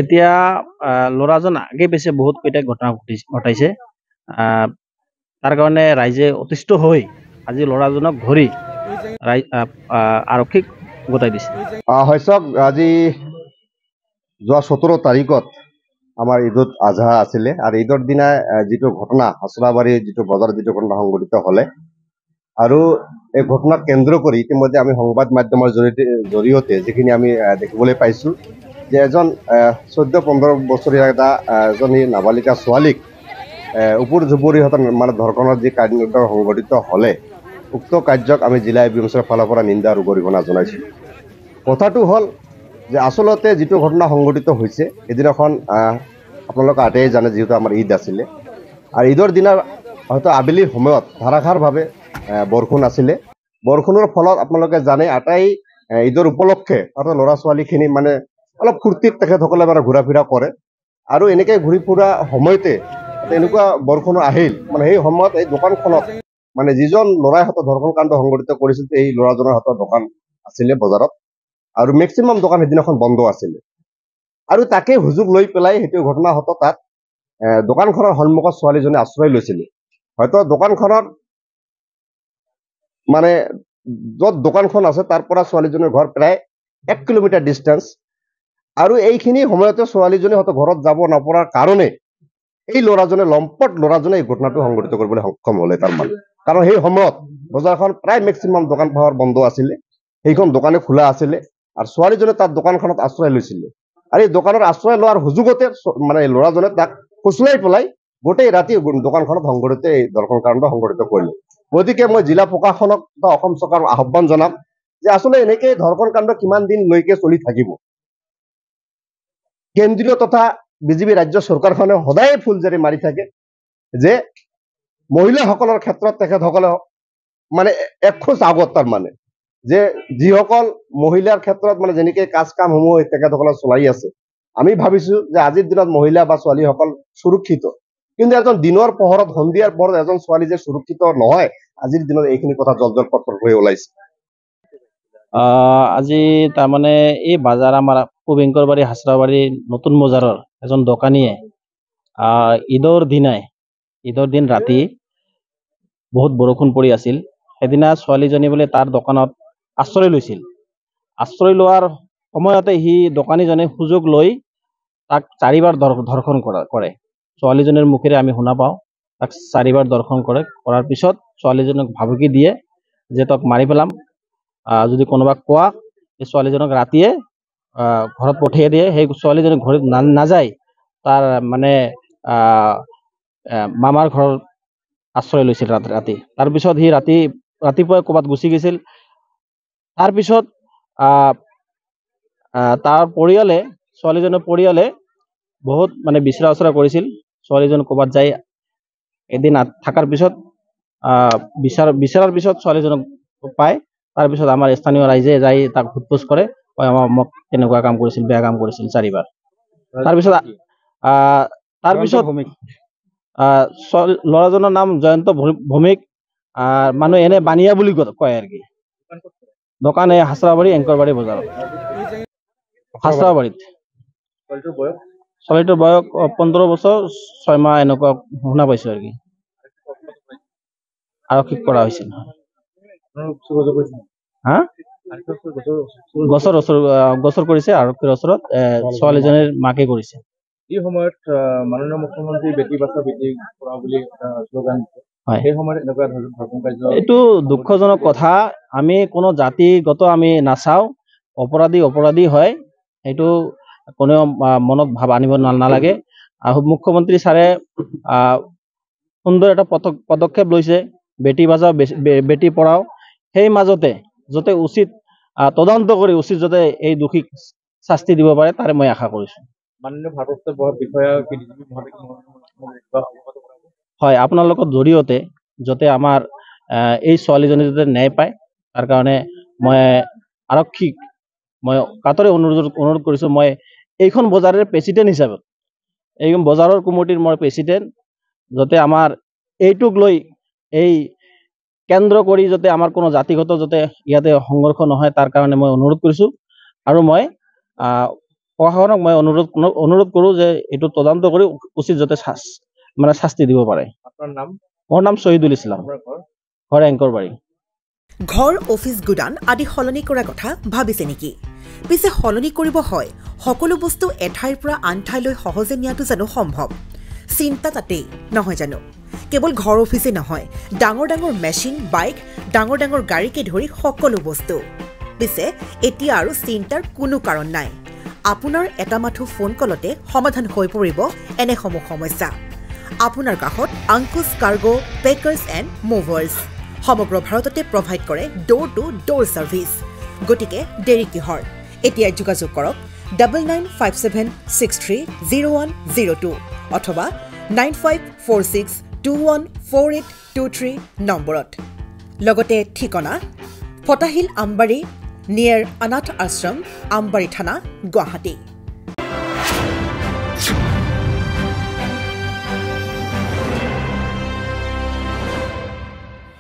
এতিয়া ল'ৰাজন আগে পিছে বহুত কেইটা ঘটনা ঘটাইছে। তাৰ কাৰণে ৰাইজে অতিষ্ঠ হৈ আজি ল'ৰাজনক ধৰি আৰক্ষীক গতাই দিছে। হয় চাওক, আজি যোৱা 17 তাৰিখত আমাৰ ঈদত আজহা আছিলে আৰু ঈদৰ দিনা যিটো ঘটনা হাচৰাবাৰী যিটো বজাৰত যিটো ঘটনা সংঘটিত হ'লে আৰু এই ঘটনাক কেন্দ্ৰ কৰি ইতিমধ্যে আমি সংবাদ মাধ্যমৰ জৰিয়তে যিখিনি আমি দেখিবলৈ পাইছোঁ যে এজন 14-15 বছৰীয়া এজনী নাবালিকা ছোৱালীক ওপৰ জুপুৰিহঁতৰ মানে ধৰ্ষণৰ যি কাণ্ড সংঘটিত হ'লে উক্ত কাৰ্যক আমি জিলা এপিএমচিৰ ফালৰ পৰা নিন্দা আৰু গৰিহণা জনাইছোঁ। কথাটো হ'ল যে আচলতে যিটো ঘটনা সংঘটিত হৈছে এদিনাখন আপোনালোকে আটাইয়ে জানে যিহেতু আমাৰ ঈদ আছিলে আৰু ঈদৰ দিনা হয়তো আবেলিৰ সময়ত ধাৰাসাৰভাৱে বৰষুণ আছিলে। বৰষুণৰ ফলত আপোনালোকে জানে আটাই ঈদৰ উপলক্ষে অৰ্থাৎ ল'ৰা ছোৱালীখিনি মানে অলপ ফূৰ্তিত তেখেতসকলে মানে ঘূৰা ফুৰা কৰে আৰু এনেকৈ ঘূৰি ফুৰা সময়তে এনেকুৱা বৰষুণ আহিল মানে সেই সময়ত এই দোকানখনত মানে যিজন ল'ৰাই হয়তো ধৰ্ষণ কাণ্ড সংঘটিত কৰিছিল এই ল'ৰাজনৰ হাতত দোকান আছিলে বজাৰত আৰু মেক্সিমাম দোকান সেইদিনাখন বন্ধ আছিলে আৰু তাকে সুযোগ লৈ পেলাই সেইটো ঘটনা হয়তো তাত দোকানখনৰ সন্মুখত ছোৱালীজনী আশ্ৰয় লৈছিলে। হয়তো দোকানখনৰ মানে য'ত দোকানখন আছে তাৰ পৰা ছোৱালীজনীৰ ঘৰ প্ৰায় 1 কিলোমিটাৰ ডিষ্টেঞ্চ আৰু এইখিনি সময়তে ছোৱালীজনী হয়তো ঘৰত যাব নপৰাৰ কাৰণে এই ল'ৰাজনে লম্পট ল'ৰাজনে এই ঘটনাটো সংঘটিত কৰিবলৈ সক্ষম হ'লে তাৰমানে, কাৰণ সেই সময়ত বজাৰখন প্ৰায় মেক্সিমাম দোকান পোহাৰ বন্ধ আছিলে, সেইখন দোকানে খোলা আছিলে আৰু ছোৱালীজনে তাত দোকানখনত আশ্ৰয় লৈছিলে আৰু এই দোকানৰ আশ্ৰয় লোৱাৰ সুযোগতে মানে ল'ৰাজনে তাক ফুচলাই পেলাই গোটেই ৰাতি দোকানখনত সংঘটিত এই ধৰ্ষণ কাণ্ড সংঘটিত কৰিলে। গতিকে মই জিলা প্ৰশাসনক বা অসম চৰকাৰক আহ্বান জনাম যে আচলতে এনেকৈ ধৰ্ষণ কাণ্ড কিমান দিনলৈকে চলি থাকিব। কেন্দ্ৰীয় তথা বিজেপি ৰাজ্য চৰকাৰখনে সদায় ফুলজাৰি মাৰি থাকে যে মহিলাসকলৰ ক্ষেত্ৰত তেখেতসকলে মানে একখোজ আগত তাৰমানে যে যিসকল মহিলাৰ ক্ষেত্ৰত মানে যেনেকৈ কাজ কামসমূহ তেখেতসকলে চলাই আছে, আমি ভাবিছোঁ যে আজিৰ দিনত মহিলা বা ছোৱালীসকল সুৰক্ষিত, কিন্তু এজন দিনৰ পোহৰত সন্ধিয়াৰ পোহৰত এজন ছোৱালী যে সুৰক্ষিত নহয় আজিৰ দিনত এইখিনি কথা জল পট হৈ ওলাইছে। আজি তাৰমানে এই বাজাৰ আমাৰ কুবেংকৰবাৰী হাচৰাবাৰী নতুন বজাৰৰ এজন দোকানীয়ে ঈদৰ দিন ৰাতি বহুত বৰষুণ পৰি আছিল, সেইদিনা ছোৱালীজনী বোলে তাৰ দোকানত আশ্ৰয় লৈছিল। আশ্ৰয় লোৱাৰ সময়তে সি দোকানীজনে সুযোগ লৈ তাক 4বাৰ ধৰ্ষণ কৰে। ছোৱালীজনীৰ মুখেৰে আমি শুনা পাওঁ তাক 4বাৰ ধৰ্ষণ কৰাৰ পিছত ছোৱালীজনক ভাবুকি দিয়ে যে তক মাৰি পেলাম, যদি কোনোবাক কোৱা এই ছোৱালীজনক ৰাতিয়ে ঘৰত পঠিয়াই দিয়ে। সেই ছোৱালীজনী ঘৰত নাযায়, তাৰ মানে মামাৰ ঘৰত আশ্ৰয় লৈছিল ৰাতি। তাৰপিছত সি ৰাতিপুৱাই ক'ৰবাত গুচি গৈছিল। তাৰপিছত তাৰ ছোৱালীজনীৰ পৰিয়ালে বহুত মানে বিচৰা উচৰা কৰিছিল। ছোৱালীজন ক'ৰবাত যাই এদিন থকাৰ পিছত বিচৰাৰ পিছত ছোৱালীজনক পায়। তাৰপিছত আমাৰ স্থানীয় ৰাইজে যাই তাক সোধপোছ কৰে, মোক তেনেকুৱা কাম কৰিছিল, বেয়া কাম কৰিছিল 4বাৰ। তাৰপিছত ল'ৰাজনৰ নাম জয়ন্ত ভৌমিক, মানুহ এনে বানিয়া বুলি কয় আৰু কি। দোকান এই হাচৰাবাৰী এংকৰবাৰী বজাৰত হাচৰাবাৰীত। ছোৱালীটোৰ বয়স 15 বছৰ 6 মাহ এনেকুৱা শুনা পাইছো আৰু কি। আৰক্ষীক কৰা হৈছিল। গোচৰ কৰিছে আৰক্ষীৰ ওচৰত, ছোৱালীজনীৰ মাকে কৰিছে। এই সময়ত মাননীয় মুখ্যমন্ত্ৰী বেটি বাচাও বেটি পঢ়াও বুলি শ্লোগান দিছে, সেই সময়ত এনেকুৱা ধৰ্ষণ কাৰ্য, এইটো দুঃখজনক কথা। আমি কোনো জাতিগত আমি নাচাওঁ, অপৰাধী হয়, সেইটো কোনেও মনত ভাৱ আনিব নালাগে। মুখ্যমন্ত্ৰী ছাৰে সুন্দৰ এটা পদক্ষেপ লৈছে, বেটি বাচাও বেটি পঢ়াও। সেই মাজতে যাতে উচিত তদন্ত কৰি উচিত যাতে এই দোষীক শাস্তি দিব পাৰে তাৰে মই আশা কৰিছোঁ। মাননীয় ভাৰপ্ৰাপ্ত বিষয়া হয়, আপোনালোকৰ জৰিয়তে যাতে আমাৰ এই ছোৱালীজনী যাতে ন্যায় পায় তাৰ কাৰণে মই আৰক্ষীক মই কাতৰে অনুৰোধ কৰিছোঁ। মই এইখন বজাৰৰ প্ৰেচিডেণ্ট হিচাপে, এইখন বজাৰৰ কমিটিৰ মই প্ৰেচিডেণ্ট, যাতে আমাৰ এইটোক লৈ এই কেন্দ্ৰ কৰি যাতে আমাৰ কোনো জাতিগত যাতে ইয়াতে সংঘৰ্ষ নহয় তাৰ কাৰণে মই অনুৰোধ কৰিছোঁ। আৰু মই প্ৰশাসনক মই অনুৰোধ কৰোঁ যে এইটো তদন্ত কৰি উচিত যাতে শাস্তি দিব পাৰে। আপোনাৰ নাম? মোৰ নাম শ্বহীদুল ইছলাম, আপোনাৰ ঘৰ? ঘৰ এংকৰবাৰী। ঘৰ, অফিচ, গুদান আদি সলনি কৰাৰ কথা ভাবিছে নেকি? পিছে সলনি কৰিব হয় সকলো বস্তু এঠাইৰ পৰা আন ঠাইলৈ সহজে নিয়াটো জানো সম্ভৱ? চিন্তা তাতেই নহয় জানো? কেৱল ঘৰ অফিচেই নহয়, ডাঙৰ ডাঙৰ মেচিন, বাইক, ডাঙৰ ডাঙৰ গাড়ীকে ধৰি সকলো বস্তু। পিছে এতিয়া আৰু চিন্তাৰ কোনো কাৰণ নাই। আপোনাৰ এটা মাথো ফোন কলতে সমাধান হৈ পৰিব এনেসমূহ সমস্যা। আপোনাৰ কাষত আংকুশ কাৰ্গো পেকাৰ্ছ এণ্ড মুভাৰ্ছ সমগ্ৰ ভাৰততে প্ৰভাইড কৰে ডোৰ টু ডোৰ ছাৰ্ভিচ। গতিকে দেৰি কিহৰ? এতিয়া যোগাযোগ কৰক 9957630102 অথবা 9546214823 নম্বৰত। লগতে ঠিকনা ফটাহিল আমবাৰী নিয়েৰ অনাথ আশ্ৰম, আমবাৰী থানা, গুৱাহাটী।